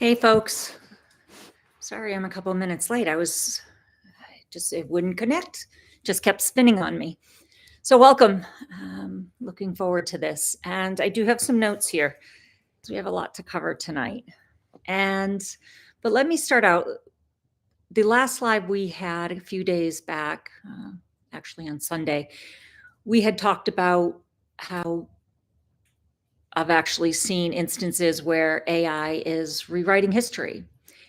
Hey, folks. Sorry I'm a couple minutes late. It wouldn't connect, just kept spinning on me. So, welcome. Looking forward to this. And I do have some notes here. We have a lot to cover tonight. But let me start out. The last live we had a few days back, actually on Sunday, we had talked about how I've actually seen instances where AI is rewriting history.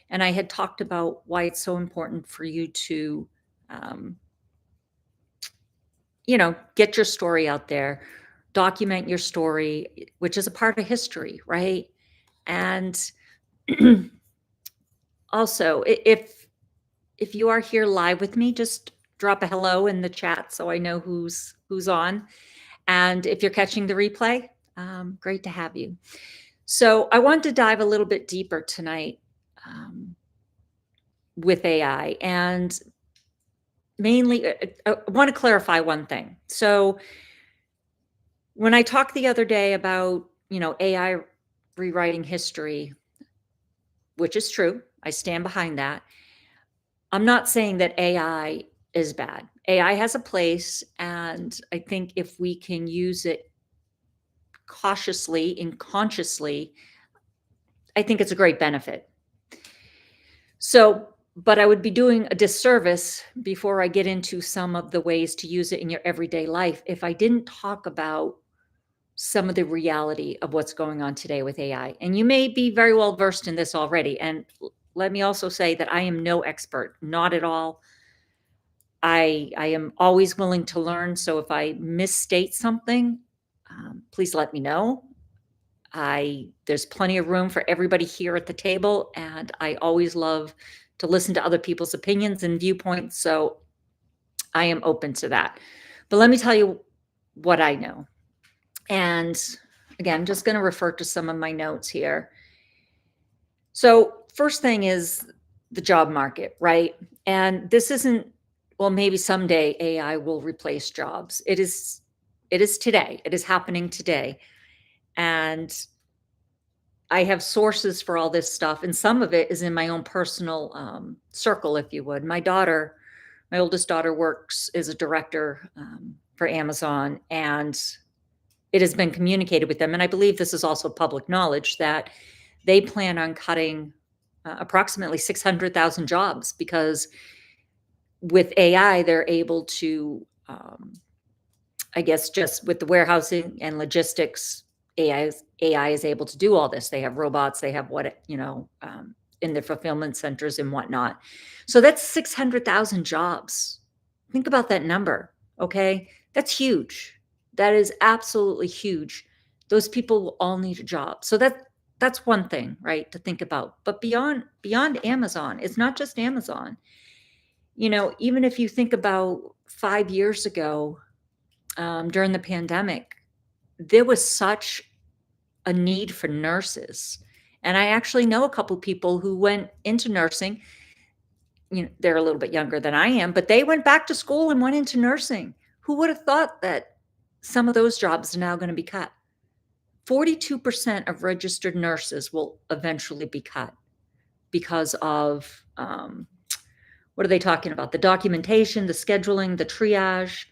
And I had talked about why it's so important for you to, um, get your story out there, document your story, which is a part of history, right? And also, if you are here live with me, just drop a hello in the chat so I know who's on. And if you're catching the replay, great to have you. So I want to dive a little bit deeper tonight with AI, and mainly I want to clarify one thing. So when I talked the other day about AI rewriting history, which is true, I stand behind that. I'm not saying that AI is bad. AI has a place, and I think if we can use it cautiously and consciously, I think it's a great benefit. So, but I would be doing a disservice before I get into some of the ways to use it in your everyday life if I didn't talk about some of the reality of what's going on today with AI. And you may be very well versed in this already. And let me also say that I am no expert, not at all. I am always willing to learn. So if I misstate something, please let me know. There's plenty of room for everybody here at the table, and I always love to listen to other people's opinions and viewpoints. So I am open to that. But let me tell you what I know. And again, I'm just going to refer to some of my notes here. So first thing is the job market, right? And this isn't, well, maybe someday AI will replace jobs. It is today. It is happening today. And I have sources for all this stuff, and some of it is in my own personal circle, if you would. My oldest daughter, works as a director for Amazon, and it has been communicated with them. And I believe this is also public knowledge that they plan on cutting approximately 600,000 jobs because with AI, they're able to, I guess, just with the warehousing and logistics, AI is able to do all this. They have robots, they have in the fulfillment centers and whatnot. So that's 600,000 jobs. Think about that number, okay? That's huge. That is absolutely huge. Those people will all need a job. So that's one thing, right, to think about. But beyond Amazon, it's not just Amazon. Even if you think about 5 years ago, during the pandemic, there was such a need for nurses. And I actually know a couple people who went into nursing. They're a little bit younger than I am, but they went back to school and went into nursing. Who would have thought that some of those jobs are now going to be cut? 42% of registered nurses will eventually be cut because of what are they talking about? The documentation, the scheduling, the triage,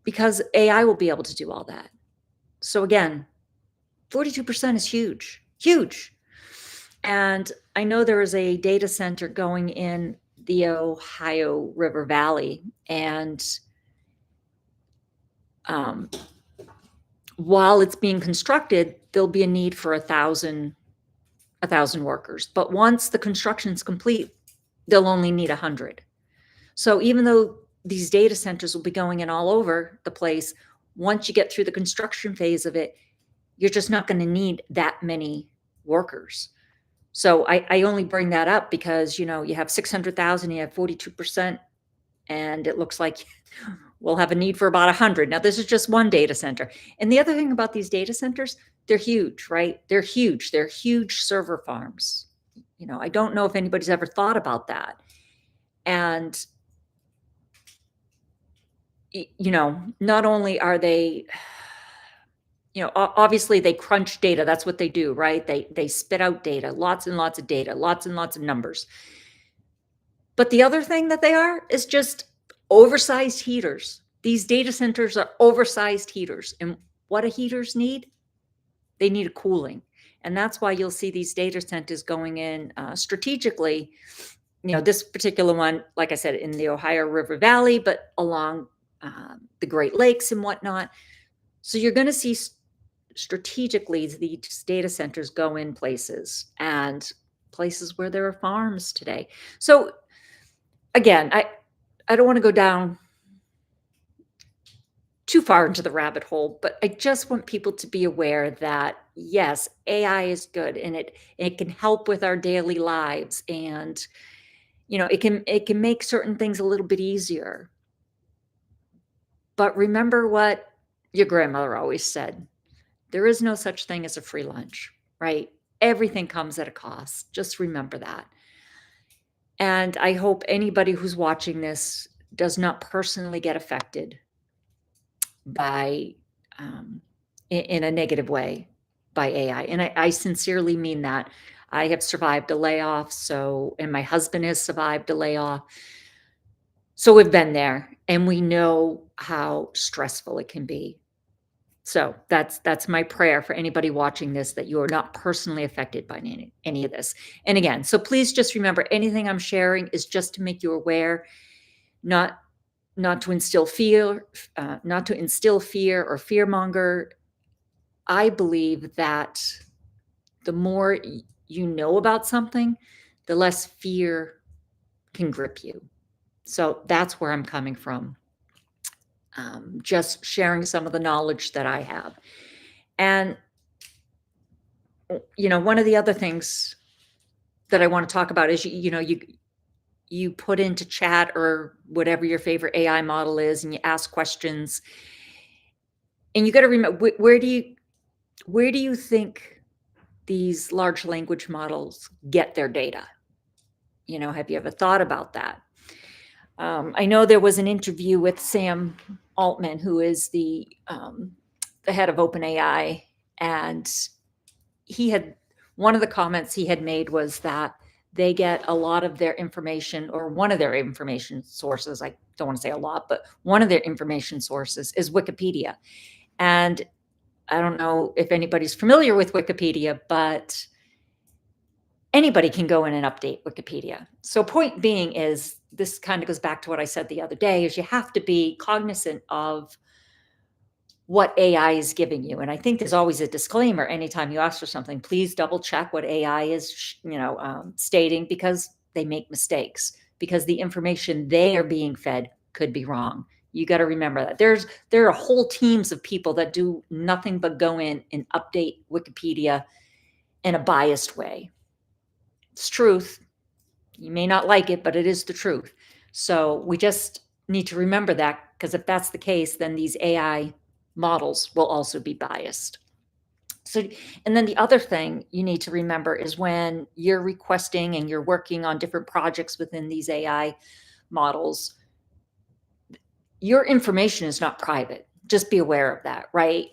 because AI will be able to do all that. So again, 42% is huge, huge. And I know there is a data center going in the Ohio River Valley, and while it's being constructed, there'll be a need for 1,000 workers. But once the construction is complete, they'll only need 100. So even though these data centers will be going in all over the place, once you get through the construction phase of it, you're just not going to need that many workers. So I only bring that up because, you have 600,000, you have 42%, and it looks like we'll have a need for about 100. Now, this is just one data center. And the other thing about these data centers, they're huge, right? They're huge. They're huge server farms. I don't know if anybody's ever thought about that. And, not only are they, Obviously they crunch data. That's what they do, right? They spit out data, lots and lots of data, lots and lots of numbers. But the other thing that they are is just oversized heaters. These data centers are oversized heaters. And what do heaters need? They need a cooling. And that's why you'll see these data centers going in strategically. This particular one, like I said, in the Ohio River Valley, but along the Great Lakes and whatnot. So you're going to see strategically these data centers go in places and places where there are farms today. So again, I don't want to go down too far into the rabbit hole, but I just want people to be aware that yes, AI is good and it can help with our daily lives, and it can make certain things a little bit easier. But remember what your grandmother always said, there is no such thing as a free lunch, right? Everything comes at a cost. Just remember that. And I hope anybody who's watching this does not personally get affected by in a negative way by AI. And I sincerely mean that. I have survived a layoff, and my husband has survived a layoff. So we've been there and we know how stressful it can be. So that's my prayer for anybody watching this, that you are not personally affected by any of this. And again, so please just remember, anything I'm sharing is just to make you aware, not to instill fear, or fearmonger. I believe that the more you know about something, the less fear can grip you. So that's where I'm coming from. Just sharing some of the knowledge that I have. And, one of the other things that I want to talk about is, you put into chat or whatever your favorite AI model is, and you ask questions. And you got to remember, where do you think these large language models get their data? Have you ever thought about that? I know there was an interview with Sam Altman, who is the head of OpenAI, and one of the comments he had made was that they get a lot of their information, or one of their information sources, I don't want to say a lot, but one of their information sources is Wikipedia. And I don't know if anybody's familiar with Wikipedia, but anybody can go in and update Wikipedia. So point being is, this kind of goes back to what I said the other day, is you have to be cognizant of what AI is giving you. And I think there's always a disclaimer anytime you ask for something, please double check what AI is stating, because they make mistakes, because the information they are being fed could be wrong. You got to remember that there are whole teams of people that do nothing but go in and update Wikipedia in a biased way. It's truth. You may not like it, but it is the truth. So we just need to remember that, because if that's the case, then these AI models will also be biased. So, and then the other thing you need to remember is, when you're requesting and you're working on different projects within these AI models, your information is not private. Just be aware of that, right?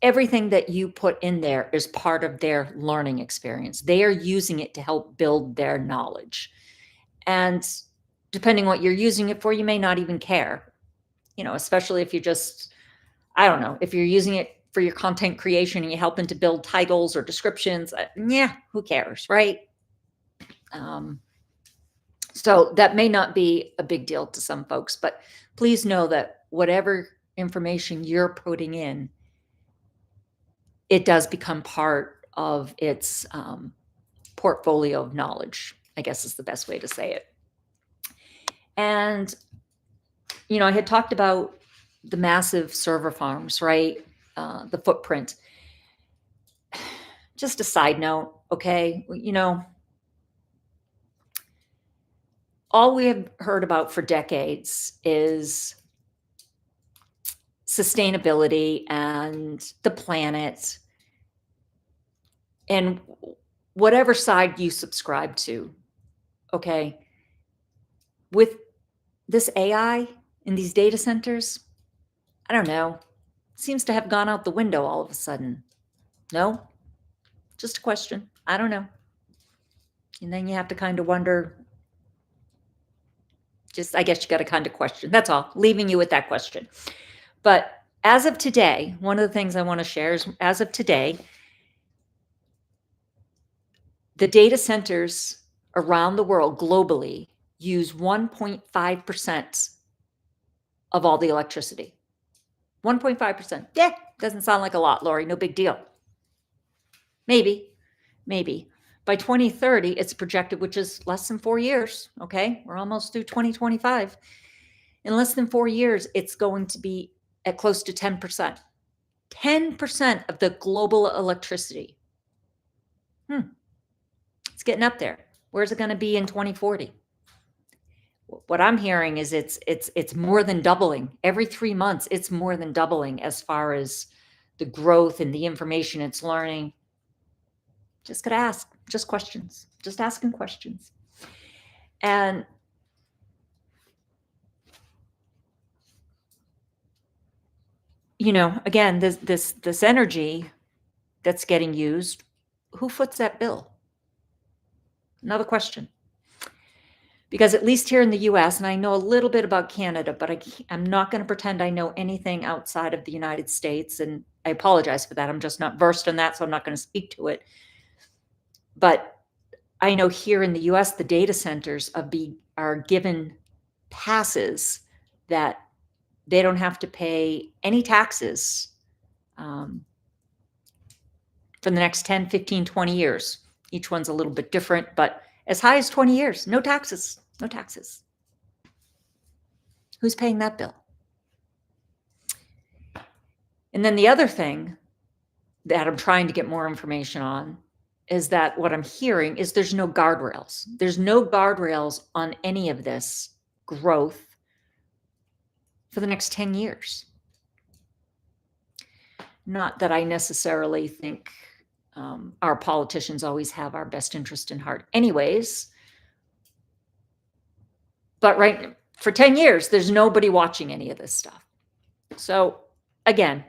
Everything that you put in there is part of their learning experience. They are using it to help build their knowledge. And depending what you're using it for, you may not even care, especially if you're just, I don't know, if you're using it for your content creation and you're helping to build titles or descriptions, who cares, right? So that may not be a big deal to some folks, but please know that whatever information you're putting in, it does become part of its portfolio of knowledge, I guess is the best way to say it. And, I had talked about the massive server farms, right? The footprint. Just a side note, okay? All we have heard about for decades is sustainability and the planet, and whatever side you subscribe to, okay? With this AI in these data centers, I don't know. seems to have gone out the window all of a sudden. No? Just a question. I don't know. And then you have to kind of wonder, I guess you got to kind of question. That's all. Leaving you with that question. But as of today, one of the things I want to share is, as of today, the data centers around the world globally use 1.5% of all the electricity. 1.5%. Yeah, doesn't sound like a lot, Lori. No big deal. Maybe. By 2030, it's projected, which is less than 4 years. Okay, we're almost through 2025. In less than 4 years, it's going to be at close to 10%. 10% of the global electricity. It's getting up there. Where's it going to be in 2040? What I'm hearing is it's more than doubling. Every 3 months, it's more than doubling as far as the growth and the information it's learning. Just got to ask, just questions, just asking questions. And again, this energy that's getting used, who foots that bill? Another question. Because at least here in the US, and I know a little bit about Canada, but I'm not going to pretend I know anything outside of the United States. And I apologize for that. I'm just not versed in that, so I'm not going to speak to it. But I know here in the US, the data centers are given passes that they don't have to pay any taxes for the next 10, 15, 20 years. Each one's a little bit different, but as high as 20 years, no taxes, no taxes. Who's paying that bill? And then the other thing that I'm trying to get more information on is that what I'm hearing is there's no guardrails. There's no guardrails on any of this growth for the next 10 years. Not that I necessarily think our politicians always have our best interest in heart anyways. But for 10 years, there's nobody watching any of this stuff. So again,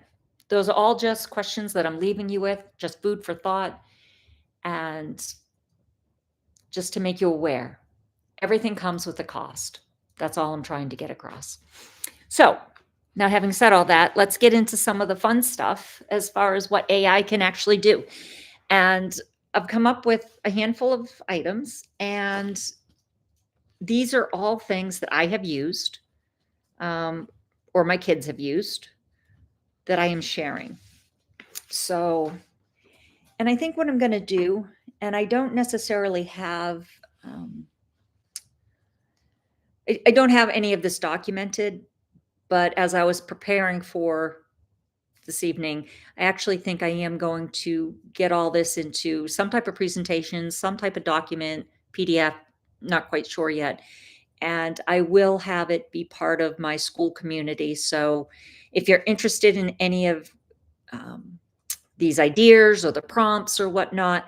those are all just questions that I'm leaving you with, just food for thought. And just to make you aware, everything comes with a cost. That's all I'm trying to get across. So now, having said all that, let's get into some of the fun stuff as far as what AI can actually do. And I've come up with a handful of items, and these are all things that I have used or my kids have used that I am sharing. So, and I think what I'm going to do, and I don't necessarily have, I don't have any of this documented, but as I was preparing for this evening, I actually think I am going to get all this into some type of presentation, some type of document, PDF, not quite sure yet. And I will have it be part of my school community. So if you're interested in any of these ideas or the prompts or whatnot,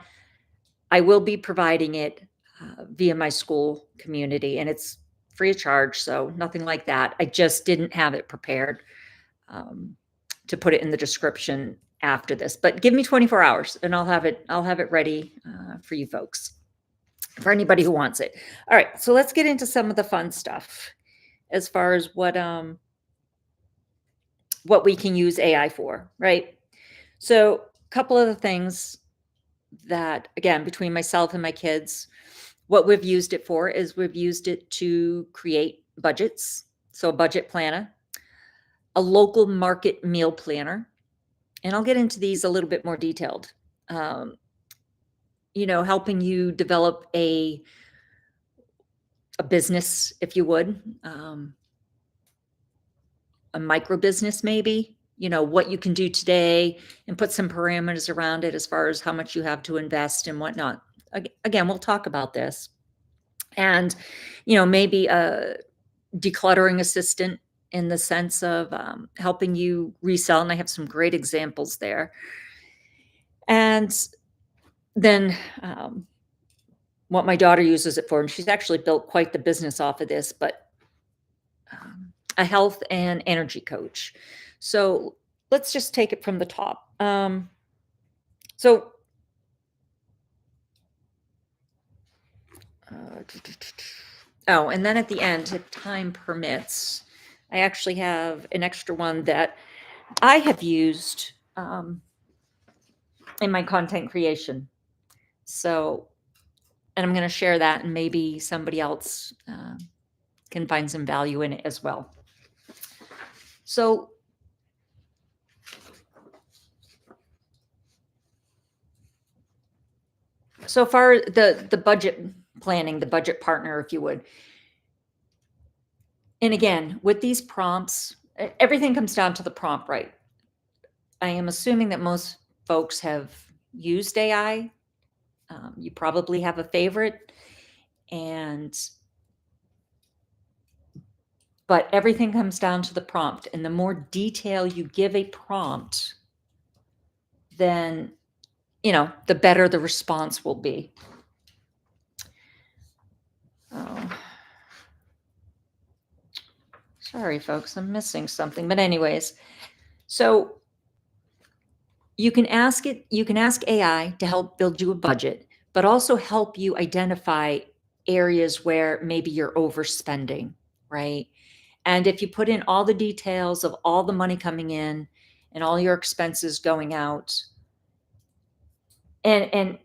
I will be providing it via my school community, and it's free of charge. So nothing like that. I just didn't have it prepared to put it in the description after this, but give me 24 hours and I'll have it ready for you folks, for anybody who wants it. All right. So let's get into some of the fun stuff as far as what we can use AI for, right? So a couple of the things that, again, between myself and my kids, what we've used it for is we've used it to create budgets. So a budget planner, a local market meal planner, and I'll get into these a little bit more detailed. Helping you develop a business, if you would, a micro business maybe, what you can do today and put some parameters around it as far as how much you have to invest and whatnot. Again, we'll talk about this. And, maybe a decluttering assistant in the sense of helping you resell. And I have some great examples there. And then what my daughter uses it for, and she's actually built quite the business off of this, but a health and energy coach. So let's just take it from the top. So oh, and then at the end, if time permits, I actually have an extra one that I have used in my content creation. So, and I'm going to share that, and maybe somebody else can find some value in it as well. So far, the budget planning, the budget partner, if you would. And again, with these prompts, everything comes down to the prompt, right? I am assuming that most folks have used AI. You probably have a favorite, but everything comes down to the prompt. And the more detail you give a prompt, then, the better the response will be. Oh. Sorry, folks, I'm missing something. But anyways, so you can ask AI to help build you a budget, but also help you identify areas where maybe you're overspending, right? And if you put in all the details of all the money coming in and all your expenses going out, and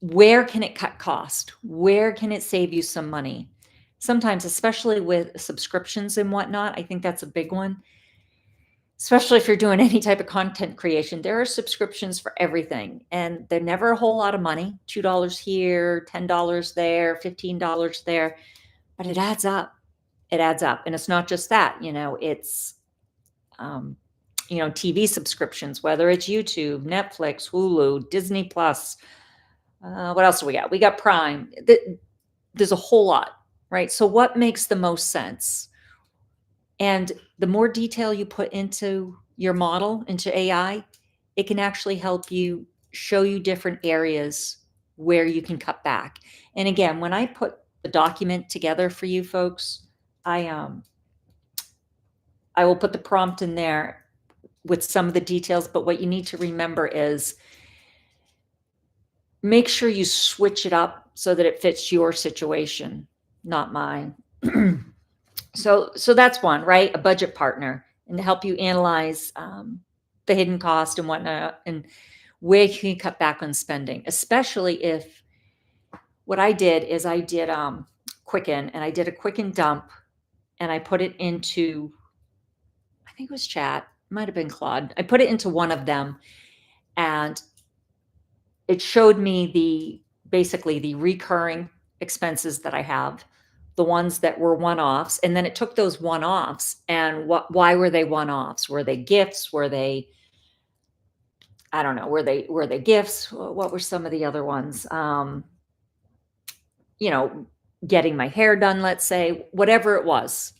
where can it cut cost? Where can it save you some money? Sometimes, especially with subscriptions and whatnot, I think that's a big one. Especially if you're doing any type of content creation, there are subscriptions for everything, and they're never a whole lot of money. $2 here, $10 there, $15 there, but it adds up. It adds up. And it's not just that, it's TV subscriptions, whether it's YouTube, Netflix, Hulu, Disney Plus. What else do we got? We got Prime. There's a whole lot, right? So what makes the most sense? And the more detail you put into your model, into AI, it can actually help you show you different areas where you can cut back. And again, when I put the document together for you folks, I will put the prompt in there with some of the details, but what you need to remember is make sure you switch it up so that it fits your situation, not mine. So that's one, right? A budget partner, and to help you analyze the hidden cost and whatnot, and where you can cut back on spending, especially if what I did is I did Quicken, and I did a Quicken dump, and I put it into, I think it was Chat, might have been Claude. I put it into one of them, and it showed me basically the recurring expenses that I have, the ones that were one-offs, and then it took those one-offs and why were they one-offs? Were they gifts? Were they, I don't know, were they gifts? What were some of the other ones? Getting my hair done, let's say, whatever it was.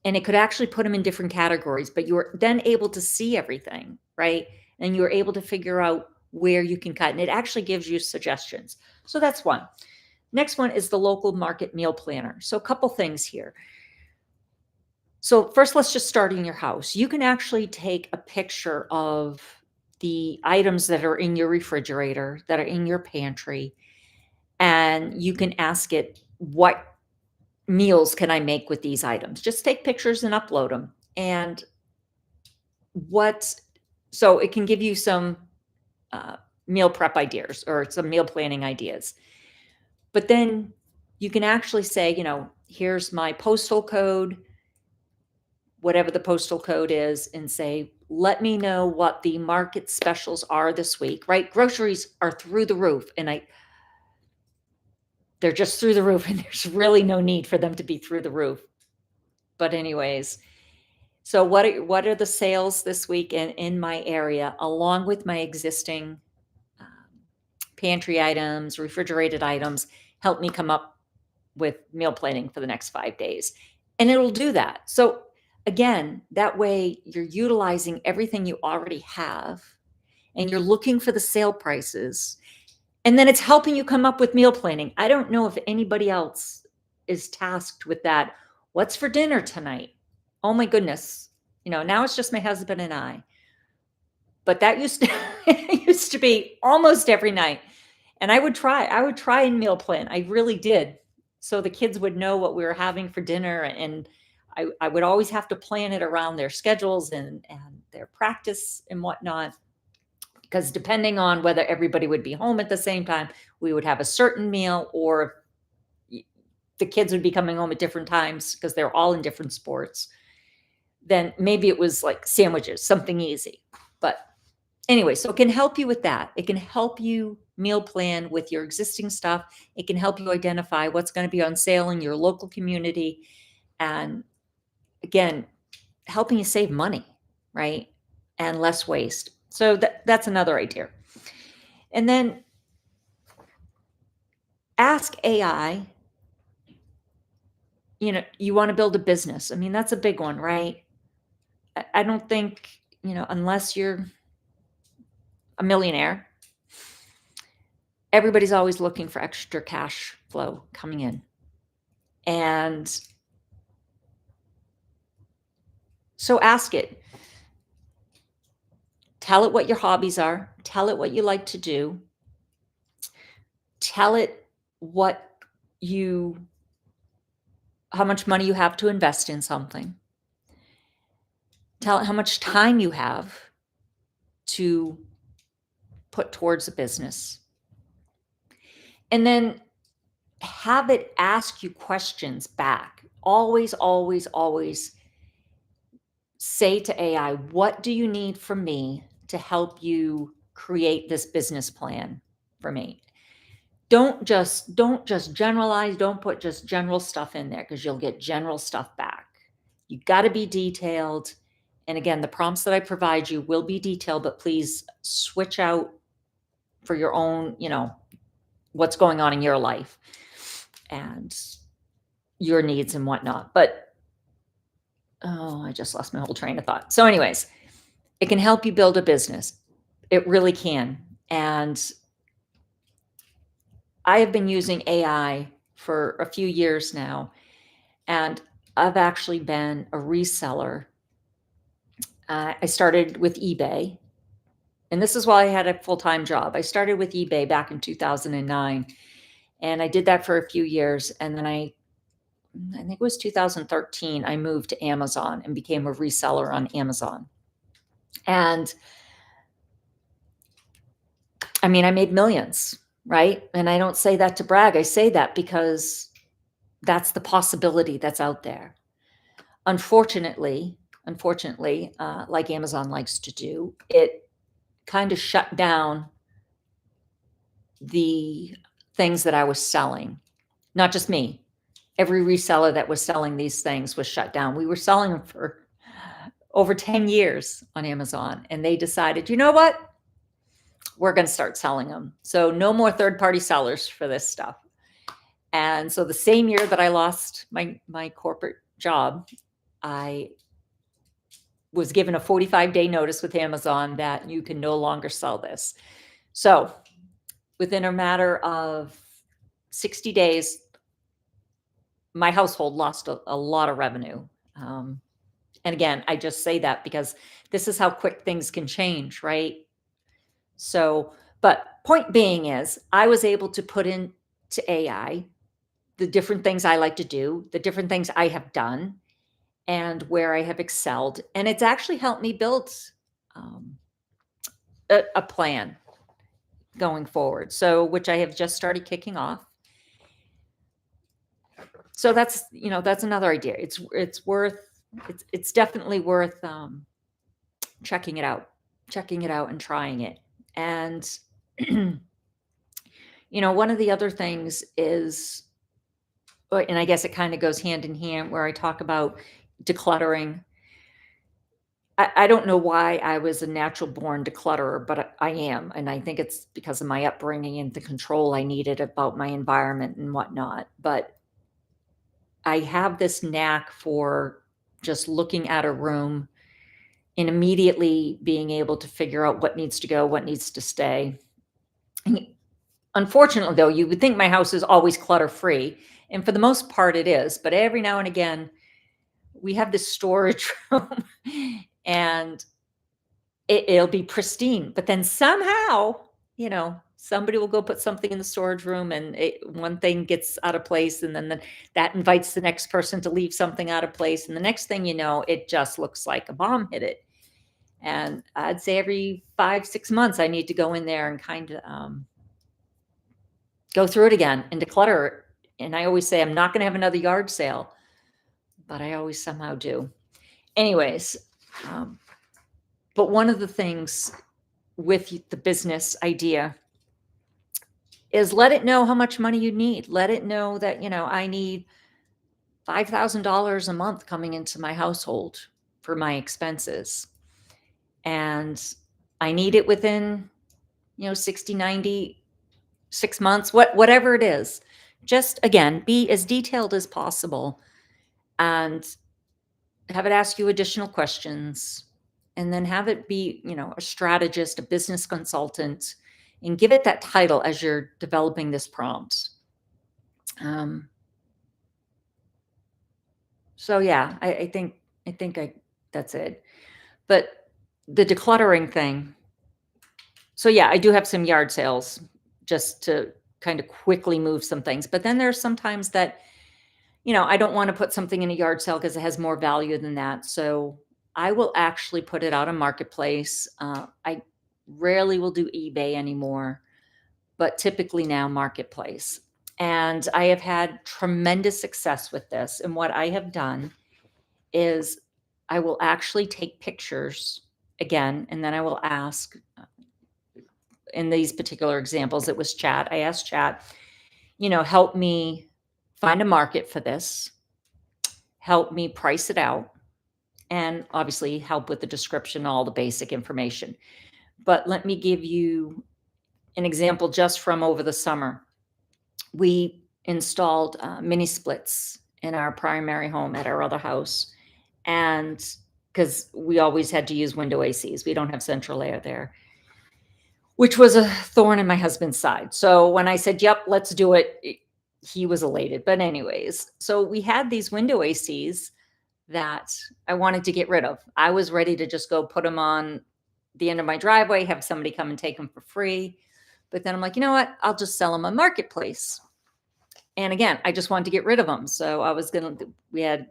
And it could actually put them in different categories, but you were then able to see everything, right? And you were able to figure out where you can cut, and it actually gives you suggestions. So that's one. Next one is the local market meal planner. So a couple things here. So first, let's just start in your house. You can actually take a picture of the items that are in your refrigerator, that are in your pantry, and you can ask it, what meals can I make with these items? Just take pictures and upload them. And so it can give you some meal prep ideas or some meal planning ideas. But then you can actually say, here's my postal code, whatever the postal code is, and say, let me know what the market specials are this week, right? Groceries are through the roof, and they're just through the roof, and there's really no need for them to be through the roof. But anyways, so what are the sales this week in my area, along with my existing pantry items, refrigerated items, help me come up with meal planning for the next 5 days. And it'll do that. So again, that way you're utilizing everything you already have, and you're looking for the sale prices, and then it's helping you come up with meal planning. I don't know if anybody else is tasked with that. What's for dinner tonight? Oh my goodness. Now it's just my husband and I. But that used to it used to be almost every night. And I would try and meal plan. I really did. So the kids would know what we were having for dinner, and I would always have to plan it around their schedules and their practice and whatnot. Because depending on whether everybody would be home at the same time, we would have a certain meal, or the kids would be coming home at different times because they're all in different sports. Then maybe it was like sandwiches, something easy. But anyway, so it can help you with that. It can help you meal plan with your existing stuff. It can help you identify what's going to be on sale in your local community. And again, helping you save money, right? And less waste. So that's another idea. And then ask AI, you want to build a business. I mean, that's a big one, right? I don't think, unless you're a millionaire, everybody's always looking for extra cash flow coming in. And so ask it. Tell it what your hobbies are. Tell it what you like to do. Tell it how much money you have to invest in something. Tell it how much time you have to put towards a business. And then have it ask you questions back. Always, always, always say to AI, what do you need from me to help you create this business plan for me? Don't just generalize. Don't put just general stuff in there, because you'll get general stuff back. You got to be detailed. And again, the prompts that I provide you will be detailed, but please switch out for your own, what's going on in your life and your needs and whatnot. But I just lost my whole train of thought. So anyways, it can help you build a business. It really can. And I have been using AI for a few years now, and I've actually been a reseller. I started with eBay, and this is while I had a full-time job. I started with eBay back in 2009, and I did that for a few years. And then I think it was 2013, I moved to Amazon and became a reseller on Amazon. And I mean, I made millions, right? And I don't say that to brag. I say that because that's the possibility that's out there. Unfortunately, like Amazon likes to do, it kind of shut down the things that I was selling. Not just me. Every reseller that was selling these things was shut down. We were selling them for over 10 years on Amazon, and they decided, you know what? We're going to start selling them. So no more third-party sellers for this stuff. And so the same year that I lost my corporate job, I was given a 45-day notice with Amazon that you can no longer sell this. So within a matter of 60 days, my household lost a lot of revenue. And again, I just say that because this is how quick things can change, right? So, but point being is, I was able to put into AI the different things I like to do, the different things I have done, and where I have excelled. And it's actually helped me build a plan going forward. So, which I have just started kicking off. So that's another idea. It's definitely worth checking it out and trying it. And one of the other things is, and I guess it kind of goes hand in hand, where I talk about decluttering. I don't know why I was a natural born declutterer, but I am. And I think it's because of my upbringing and the control I needed about my environment and whatnot. But I have this knack for just looking at a room and immediately being able to figure out what needs to go, what needs to stay. And unfortunately, though, you would think my house is always clutter-free, and for the most part it is, but every now and again, we have this storage room and it'll be pristine, but then somehow, somebody will go put something in the storage room and one thing gets out of place, and then that invites the next person to leave something out of place. And the next thing you know, it just looks like a bomb hit it. And I'd say every 5-6 months, I need to go in there and kind of go through it again and declutter it. And I always say, I'm not going to have another yard sale, but I always somehow do. Anyways, but one of the things with the business idea is let it know how much money you need. Let it know that, I need $5,000 a month coming into my household for my expenses. And I need it within, 60, 90, 6 months, whatever it is. Just, again, be as detailed as possible and have it ask you additional questions, and then have it be, a strategist, a business consultant, and give it that title as you're developing this prompt. So yeah, I think that's it. But the decluttering thing. So yeah, I do have some yard sales just to kind of quickly move some things. But then there's sometimes that, I don't want to put something in a yard sale because it has more value than that. So I will actually put it out on Marketplace. I rarely will do eBay anymore, but typically now Marketplace. And I have had tremendous success with this. And what I have done is I will actually take pictures again, and then I will ask, in these particular examples, it was Chat. I asked Chat, help me find a market for this, help me price it out, and obviously help with the description, all the basic information. But let me give you an example just from over the summer. We installed mini splits in our primary home at our other house. And because we always had to use window ACs, we don't have central air there, which was a thorn in my husband's side. So when I said, yep, let's do it, he was elated. But anyways, so we had these window ACs that I wanted to get rid of. I was ready to just go put them on the end of my driveway, have somebody come and take them for free. But then I'm like, you know what? I'll just sell them on Marketplace. And again, I just wanted to get rid of them. So we had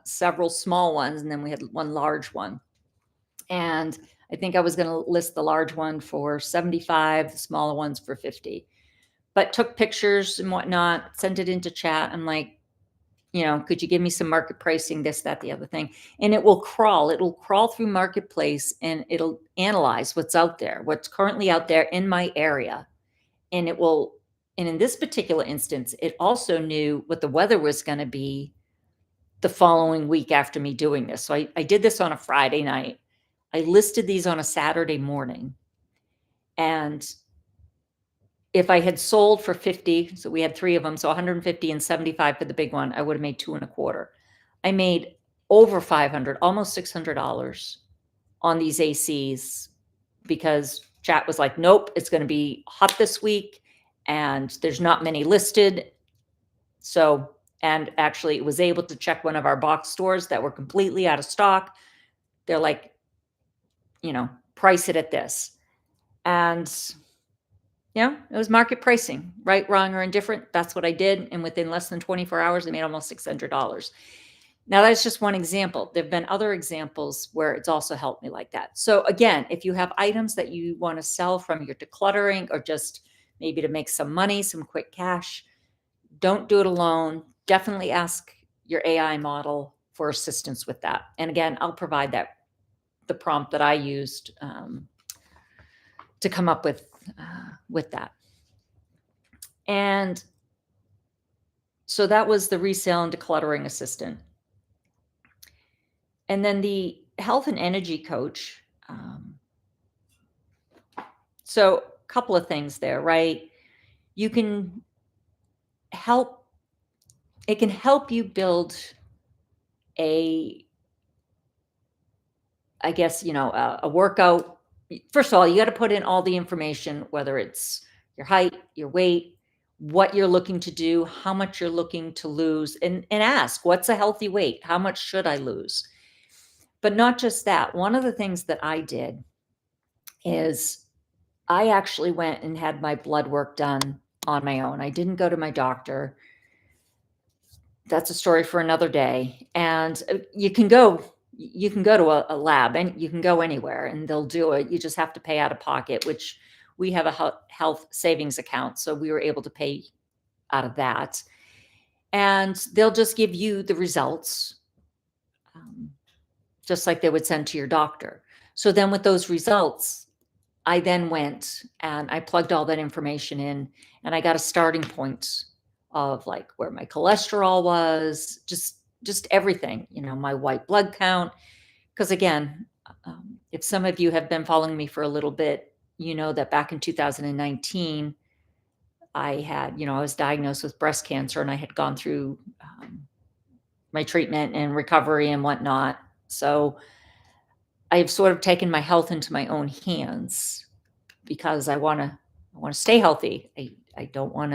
several small ones, and then we had one large one. And I think I was going to list the large one for 75, the smaller ones for 50. But took pictures and whatnot, sent it into Chat. I'm like, could you give me some market pricing, this, that, the other thing? And it'll crawl through Marketplace, and it'll analyze what's out there, what's currently out there in my area. And in this particular instance, it also knew what the weather was going to be the following week after me doing this. So I did this on a Friday night. I listed these on a Saturday morning. And if I had sold for 50, so we had 3 of them, so 150 and 75 for the big one, I would have made 2.25. I made over $500, almost $600 on these ACs, because Chat was like, nope, it's going to be hot this week and there's not many listed. So, and actually it was able to check one of our box stores that were completely out of stock. They're like, price it at this. And it was market pricing, right, wrong, or indifferent. That's what I did. And within less than 24 hours, I made almost $600. Now, that's just one example. There have been other examples where it's also helped me like that. So again, if you have items that you want to sell from your decluttering, or just maybe to make some money, some quick cash, don't do it alone. Definitely ask your AI model for assistance with that. And again, I'll provide the prompt that I used to come up with that. And so that was the resale and decluttering assistant. And then the health and energy coach. So a couple of things there, right? It can help you build a workout. First of all, you got to put in all the information, whether it's your height, your weight, what you're looking to do, how much you're looking to lose, and ask, what's a healthy weight? How much should I lose? But not just that. One of the things that I did is I actually went and had my blood work done on my own. I didn't go to my doctor. That's a story for another day. And you can go to a lab, and you can go anywhere and they'll do it. You just have to pay out of pocket, which we have a health savings account. So we were able to pay out of that. And they'll just give you the results, um, just like they would send to your doctor. So then with those results, I then went and I plugged all that information in, and I got a starting point of like where my cholesterol was, just everything, my white blood count. Because again, if some of you have been following me for a little bit, you know that back in 2019, I was diagnosed with breast cancer, and I had gone through my treatment and recovery and whatnot. So I've sort of taken my health into my own hands because I want to stay healthy. I don't want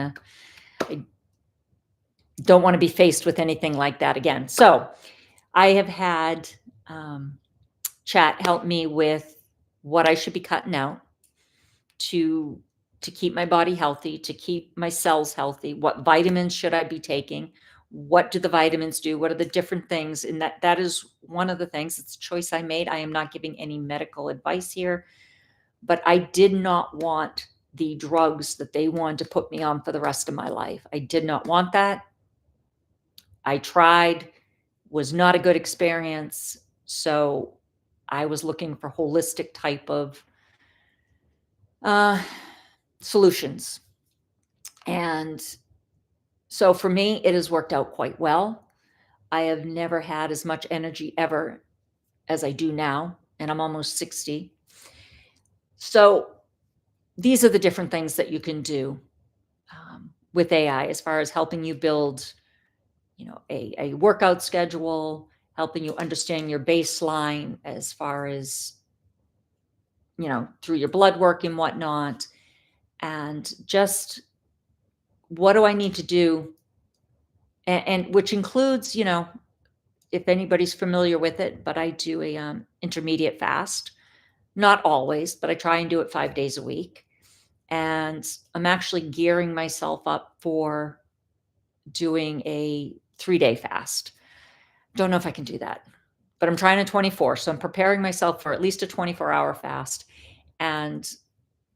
to be faced with anything like that again. So I have had chat help me with what I should be cutting out to keep my body healthy, to keep my cells healthy. What vitamins should I be taking? What do the vitamins do? What are the different things? And that is one of the things. It's a choice I made. I am not giving any medical advice here, but I did not want the drugs that they wanted to put me on for the rest of my life. I did not want that. I tried, was not a good experience. So I was looking for holistic type of solutions. And so for me, it has worked out quite well. I have never had as much energy ever as I do now, and I'm almost 60. So these are the different things that you can do with AI as far as helping you build, a workout schedule, helping you understand your baseline as far as, through your blood work and whatnot, and just what do I need to do, and which includes, if anybody's familiar with it, but I do a intermediate fast. Not always, but I try and do it 5 days a week. And I'm actually gearing myself up for doing a 3-day fast. Don't know if I can do that, but I'm trying a 24. So I'm preparing myself for at least a 24-hour fast. And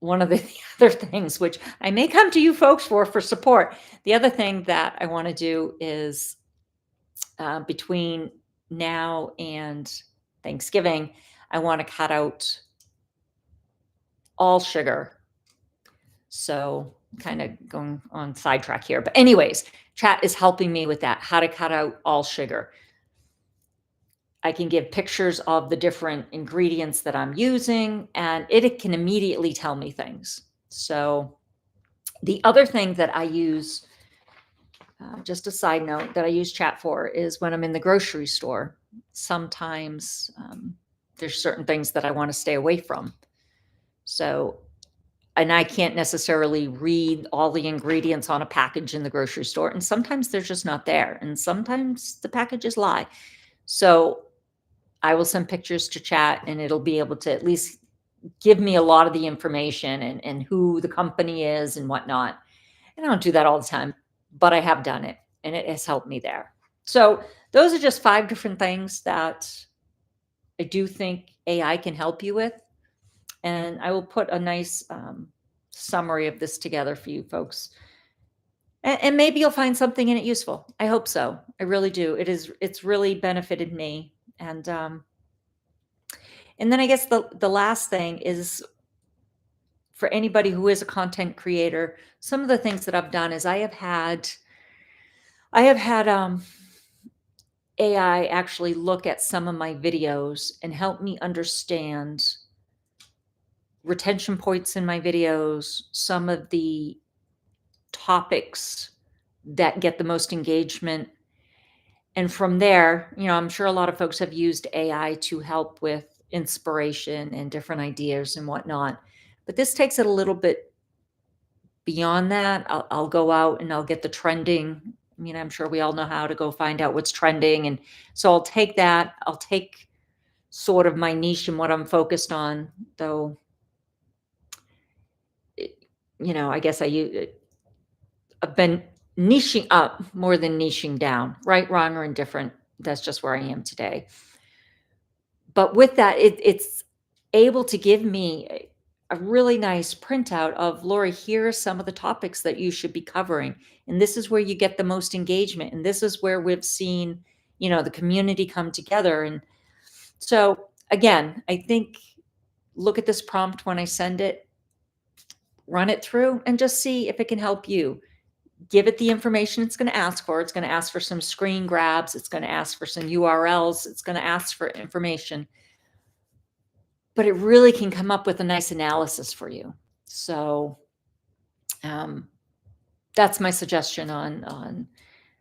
one of the other things, which I may come to you folks for support, the other thing that I want to do is between now and Thanksgiving, I want to cut out all sugar. So kind of going on sidetrack here. But anyways, chat is helping me with that, how to cut out all sugar. I can give pictures of the different ingredients that I'm using, and it can immediately tell me things. So the other thing that I use, just a side note that I use chat for, is when I'm in the grocery store. Sometimes there's certain things that I want to stay away from. So, and I can't necessarily read all the ingredients on a package in the grocery store. And sometimes they're just not there. And sometimes the packages lie. So I will send pictures to chat, and it'll be able to at least give me a lot of the information and who the company is and whatnot. And I don't do that all the time, but I have done it, and it has helped me there. So those are just 5 different things that I do think AI can help you with. And I will put a nice summary of this together for you folks. And maybe you'll find something in it useful. I hope so. I really do. It's really benefited me. And then I guess the last thing is for anybody who is a content creator, some of the things that I've done is I have had AI actually look at some of my videos and help me understand retention points in my videos, some of the topics that get the most engagement. And from there, I'm sure a lot of folks have used AI to help with inspiration and different ideas and whatnot. But this takes it a little bit beyond that, I'll go out and I'll get the trending. I mean, I'm sure we all know how to go find out what's trending. And so I'll take that. I'll take sort of my niche and what I'm focused on, though, I guess I've been niching up more than niching down, right, wrong, or indifferent. That's just where I am today. But with that, it's able to give me a really nice printout of, Lori, here are some of the topics that you should be covering. And this is where you get the most engagement. And this is where we've seen, the community come together. And so again, I think look at this prompt when I send it, run it through, and just see if it can help you. Give it the information it's going to ask for. It's going to ask for some screen grabs. It's going to ask for some URLs. It's going to ask for information. But it really can come up with a nice analysis for you. So that's my suggestion on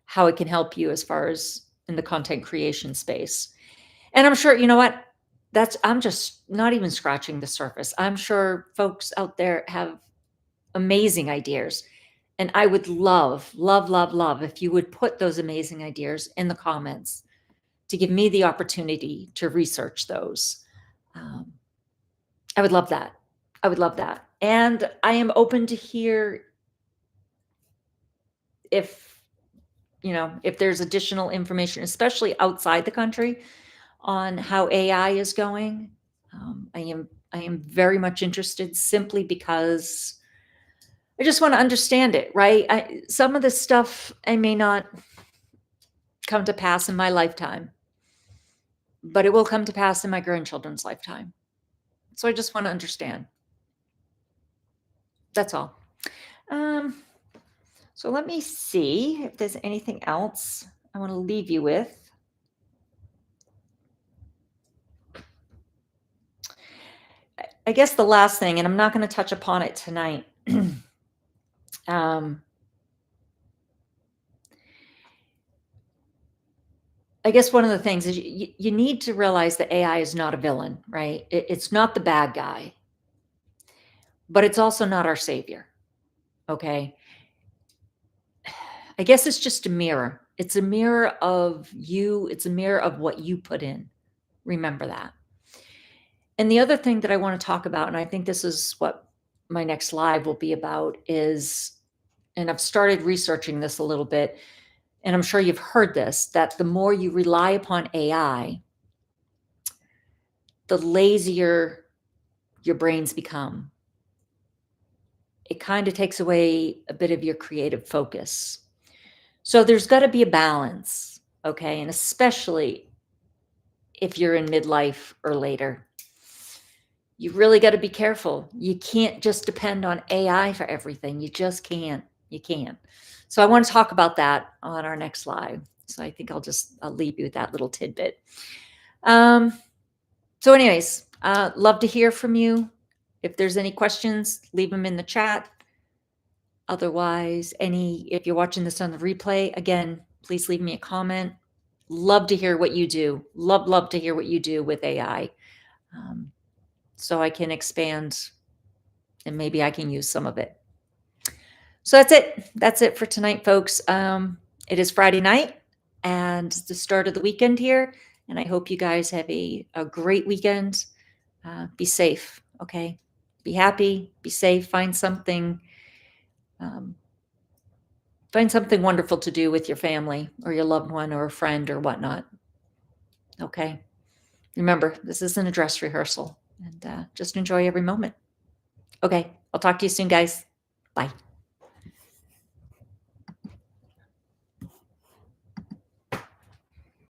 how it can help you as far as in the content creation space. And I'm sure, you know what, I'm just not even scratching the surface. I'm sure folks out there have amazing ideas. And I would love, love, love, love if you would put those amazing ideas in the comments to give me the opportunity to research those. I would love that. I would love that. And I am open to hear if there's additional information, especially outside the country, on how AI is going. I am very much interested, simply because I just want to understand it, right? Some of this stuff I may not come to pass in my lifetime, but it will come to pass in my grandchildren's lifetime. So I just want to understand. That's all. So let me see if there's anything else I want to leave you with. I guess the last thing, and I'm not going to touch upon it tonight. I guess one of the things is you need to realize that AI is not a villain, right? It's not the bad guy, but it's also not our savior. Okay. I guess it's just a mirror. It's a mirror of you. It's a mirror of what you put in. Remember that. And the other thing that I want to talk about, and I think this is what my next live will be about, is, and I've started researching this a little bit, and I'm sure you've heard this, that the more you rely upon AI, the lazier your brains become. It kind of takes away a bit of your creative focus. So there's got to be a balance, okay? And especially if you're in midlife or later, you really got to be careful. You can't just depend on AI for everything. You just can't. You can't. So I want to talk about that on our next live. So I think I'll leave you with that little tidbit. So anyways, love to hear from you. If there's any questions, leave them in the chat. Otherwise, if you're watching this on the replay, again, please leave me a comment. Love to hear what you do. Love to hear what you do with AI. So I can expand and maybe I can use some of it. So that's it. That's it for tonight, folks. It is Friday night and the start of the weekend here. And I hope you guys have a great weekend. Be safe, okay? Be happy, be safe, find something wonderful to do with your family or your loved one or a friend or whatnot. Okay? Remember, this isn't a dress rehearsal, and just enjoy every moment. Okay, I'll talk to you soon, guys. Bye.